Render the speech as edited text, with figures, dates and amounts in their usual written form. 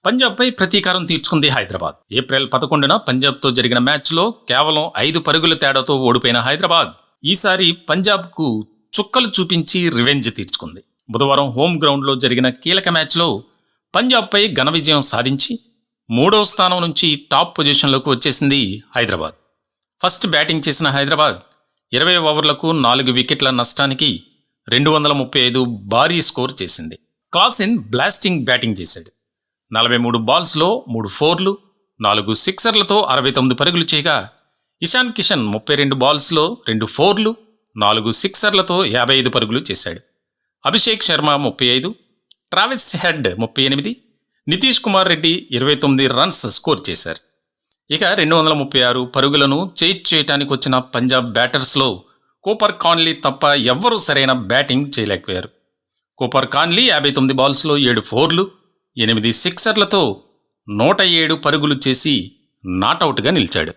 పంజాబ్పై ప్రతీకారం తీర్చుకుంది హైదరాబాద్. ఏప్రిల్ 11న పంజాబ్తో జరిగిన మ్యాచ్లో కేవలం 5 పరుగుల తేడాతో ఓడిపోయిన హైదరాబాద్ ఈసారి పంజాబ్కు చుక్కలు చూపించి రివెంజ్ తీర్చుకుంది. బుధవారం హోమ్ గ్రౌండ్లో జరిగిన కీలక మ్యాచ్లో పంజాబ్పై ఘన విజయం సాధించి 3వ స్థానం నుంచి టాప్ పొజిషన్లోకి వచ్చేసింది హైదరాబాద్. ఫస్ట్ బ్యాటింగ్ చేసిన హైదరాబాద్ 20 ఓవర్లకు 4 వికెట్ల నష్టానికి 235 భారీ స్కోర్ చేసింది. క్లాసెన్ బ్లాస్టింగ్ బ్యాటింగ్ చేశాడు. 43 బాల్స్లో 3 ఫోర్లు 4 సిక్సర్లతో 69 పరుగులు చేయగా, ఇషాన్ కిషన్ 32 బాల్స్లో 2 ఫోర్లు 4 సిక్సర్లతో 55 పరుగులు చేశాడు. Abhishek Sharma 35, Travis head 38, Nitish Kumar Reddy 29 runs score చేశారు. ఇక 236 పరుగులను చేయటానికి వచ్చిన పంజాబ్ బ్యాటర్స్లో కూపర్ కాన్లీ తప్ప ఎవ్వరూ సరైన బ్యాటింగ్ చేయలేకపోయారు. కూపర్ కాన్లీ 59 బాల్స్లో 7 ఫోర్లు 8 సిక్సర్లతో 107 పరుగులు చేసి నాటౌట్గా నిలిచాడు.